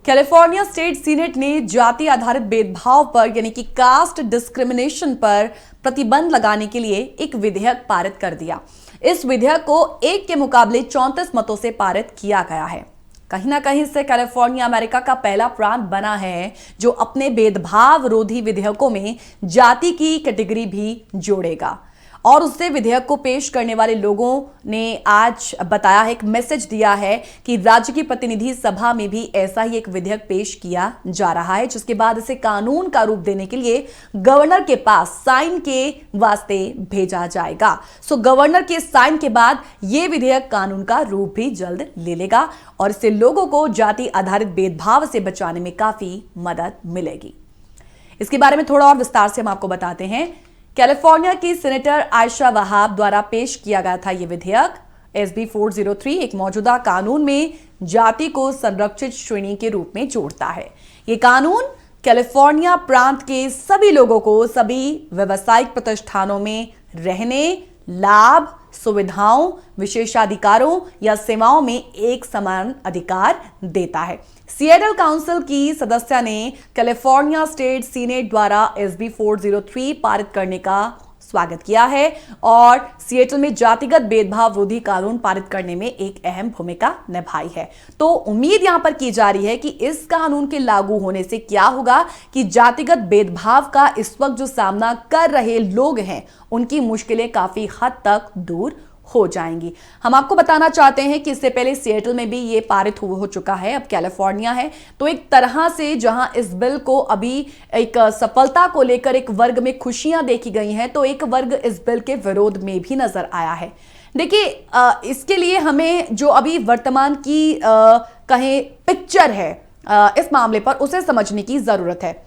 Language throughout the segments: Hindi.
कैलिफोर्निया स्टेट सीनेट ने जाति आधारित भेदभाव पर यानी कि कास्ट डिस्क्रिमिनेशन पर प्रतिबंध लगाने के लिए एक विधेयक पारित कर दिया। इस विधेयक को एक के मुकाबले 34 मतों से पारित किया गया है। कहीं ना कहीं से कैलिफोर्निया अमेरिका का पहला प्रांत बना है जो अपने भेदभाव रोधी विधेयकों में जाति की कैटेगरी भी जोड़ेगा। और उससे विधेयक को पेश करने वाले लोगों ने आज बताया है, एक मैसेज दिया है कि राज्य की प्रतिनिधि सभा में भी ऐसा ही एक विधेयक पेश किया जा रहा है, जिसके बाद इसे कानून का रूप देने के लिए गवर्नर के पास साइन के वास्ते भेजा जाएगा। सो गवर्नर के साइन के बाद यह विधेयक कानून का रूप भी जल्द ले लेगा और इससे लोगों को जाति आधारित भेदभाव से बचाने में काफी मदद मिलेगी। इसके बारे में थोड़ा और विस्तार से हम आपको बताते हैं। कैलिफोर्निया की सीनेटर आयशा वहाब द्वारा पेश किया गया था यह विधेयक। SB 403 एक मौजूदा कानून में जाति को संरक्षित श्रेणी के रूप में जोड़ता है। यह कानून कैलिफोर्निया प्रांत के सभी लोगों को सभी व्यावसायिक प्रतिष्ठानों में रहने, लाभ, सुविधाओं, विशेषाधिकारों या सेवाओं में एक समान अधिकार देता है। सिएटल काउंसिल की सदस्य ने कैलिफोर्निया स्टेट सीनेट द्वारा SB 403 पारित करने का स्वागत किया है और सिएटल में जातिगत भेदभाव रोधी कानून पारित करने में एक अहम भूमिका निभाई है। तो उम्मीद यहां पर की जा रही है कि इस कानून के लागू होने से क्या होगा कि जातिगत भेदभाव का इस वक्त जो सामना कर रहे लोग हैं उनकी मुश्किलें काफी हद तक दूर हो जाएंगी। हम आपको बताना चाहते हैं कि इससे पहले सिएटल में भी ये पारित हो चुका है, अब कैलिफोर्निया है। तो एक तरह से जहां इस बिल को अभी एक सफलता को लेकर एक वर्ग में खुशियां देखी गई हैं, तो एक वर्ग इस बिल के विरोध में भी नजर आया है। देखिए, इसके लिए हमें जो अभी वर्तमान की कहें पिक्चर है इस मामले पर, उसे समझने की जरूरत है।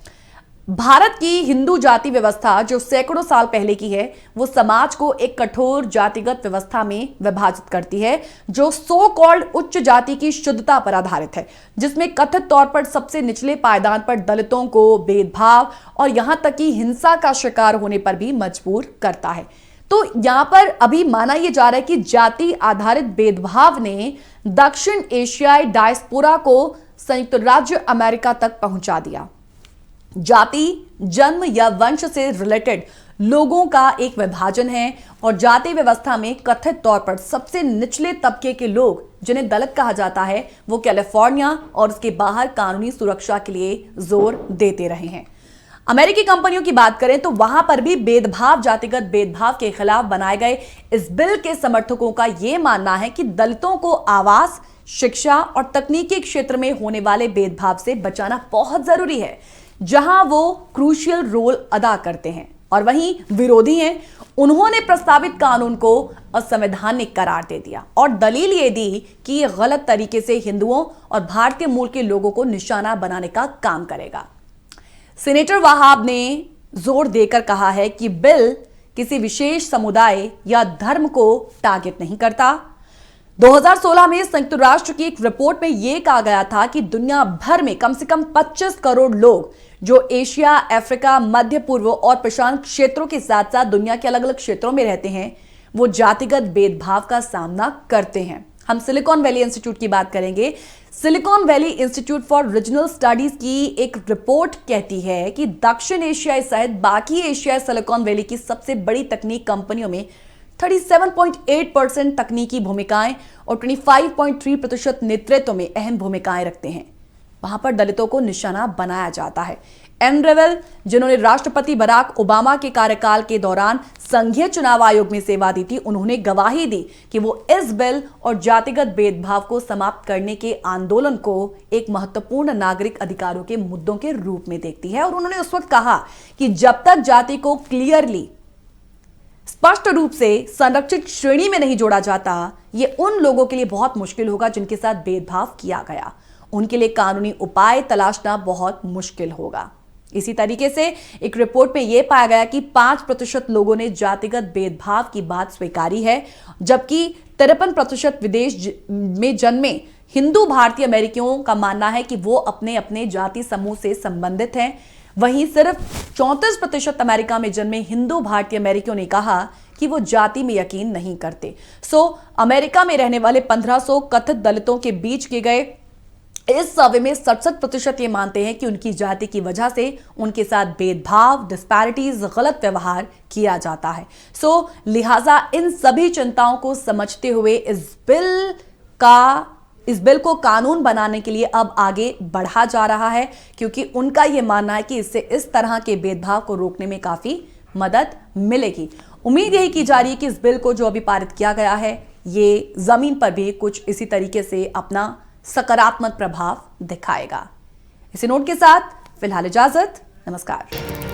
भारत की हिंदू जाति व्यवस्था जो सैकड़ों साल पहले की है, वो समाज को एक कठोर जातिगत व्यवस्था में विभाजित करती है जो सो कॉल्ड उच्च जाति की शुद्धता पर आधारित है, जिसमें कथित तौर पर सबसे निचले पायदान पर दलितों को भेदभाव और यहां तक कि हिंसा का शिकार होने पर भी मजबूर करता है। तो यहां पर अभी माना यह जा रहा है कि जाति आधारित भेदभाव ने दक्षिण एशियाई डायस्पोरा को संयुक्त राज्य अमेरिका तक पहुंचा दिया। जाति जन्म या वंश से रिलेटेड लोगों का एक विभाजन है और जाति व्यवस्था में कथित तौर पर सबसे निचले तबके के लोग, जिन्हें दलित कहा जाता है, वो कैलिफोर्निया और उसके बाहर कानूनी सुरक्षा के लिए जोर देते रहे हैं। अमेरिकी कंपनियों की बात करें तो वहां पर भी भेदभाव, जातिगत भेदभाव के खिलाफ बनाए गए इस बिल के समर्थकों का यह मानना है कि दलितों को आवास, शिक्षा और तकनीकी क्षेत्र में होने वाले भेदभाव से बचाना बहुत जरूरी है, जहां वो क्रूशियल रोल अदा करते हैं। और वहीं विरोधी हैं, उन्होंने प्रस्तावित कानून को असंवैधानिक करार दे दिया और दलील ये दी कि यह गलत तरीके से हिंदुओं और भारतीय मूल के लोगों को निशाना बनाने का काम करेगा। सीनेटर वहाब ने जोर देकर कहा है कि बिल किसी विशेष समुदाय या धर्म को टारगेट नहीं करता। 2016 में संयुक्त राष्ट्र की एक रिपोर्ट में यह कहा गया था कि दुनिया भर में कम से कम 25 करोड़ लोग जो एशिया, अफ्रीका, मध्य पूर्व और प्रशांत क्षेत्रों के साथ साथ दुनिया के अलग अलग क्षेत्रों में रहते हैं, वो जातिगत भेदभाव का सामना करते हैं। हम सिलिकॉन वैली इंस्टीट्यूट की बात करेंगे। Silicon valley institute for regional studies की एक रिपोर्ट कहती है कि दक्षिण एशिया सहित बाकी एशिया सिलिकॉन वैली की सबसे बड़ी तकनीक कंपनियों में 37.8% तकनीकी भूमिकाएं और 25.3% नेतृत्व में अहम भूमिकाएं रखते हैं। वहां पर दलितों को निशाना बनाया जाता है। एनरेवल, जिन्होंने राष्ट्रपति बराक ओबामा के कार्यकाल के दौरान संघीय चुनाव आयोग में सेवा दी थी, उन्होंने गवाही दी कि वो इस बिल और जातिगत भेदभाव को समाप्त करने के आंदोलन को एक महत्वपूर्ण नागरिक अधिकारों के मुद्दों के रूप में देखती है। और उन्होंने उस वक्त कहा कि जब तक जाति को क्लियरली, स्पष्ट रूप से संरक्षित श्रेणी में नहीं जोड़ा जाता, ये उन लोगों के लिए बहुत मुश्किल होगा जिनके साथ भेदभाव किया गया। उनके लिए कानूनी उपाय तलाशना बहुत मुश्किल होगा। इसी तरीके से एक रिपोर्ट में यह पाया गया कि 5% लोगों ने जातिगत भेदभाव की बात स्वीकारी है, जबकि 53% विदेश में जन्मे हिंदू भारतीय अमेरिकियों का मानना है कि वो अपने अपने जाति समूह से संबंधित हैं। वहीं सिर्फ 34% अमेरिका में जन्मे हिंदू भारतीय अमेरिकियों ने कहा कि वो जाति में यकीन नहीं करते। अमेरिका में रहने वाले 1500 कथित दलितों के बीच किए गए इस सर्वे में 67% ये मानते हैं कि उनकी जाति की वजह से उनके साथ भेदभाव, डिस्पैरिटीज, गलत व्यवहार किया जाता है। लिहाजा इन सभी चिंताओं को समझते हुए इस बिल को कानून बनाने के लिए अब आगे बढ़ा जा रहा है, क्योंकि उनका यह मानना है कि इससे इस तरह के भेदभाव को रोकने में काफी मदद मिलेगी। उम्मीद यही की जा रही है कि इस बिल को जो अभी पारित किया गया है, ये जमीन पर भी कुछ इसी तरीके से अपना सकारात्मक प्रभाव दिखाएगा। इसी नोट के साथ फिलहाल इजाजत, नमस्कार।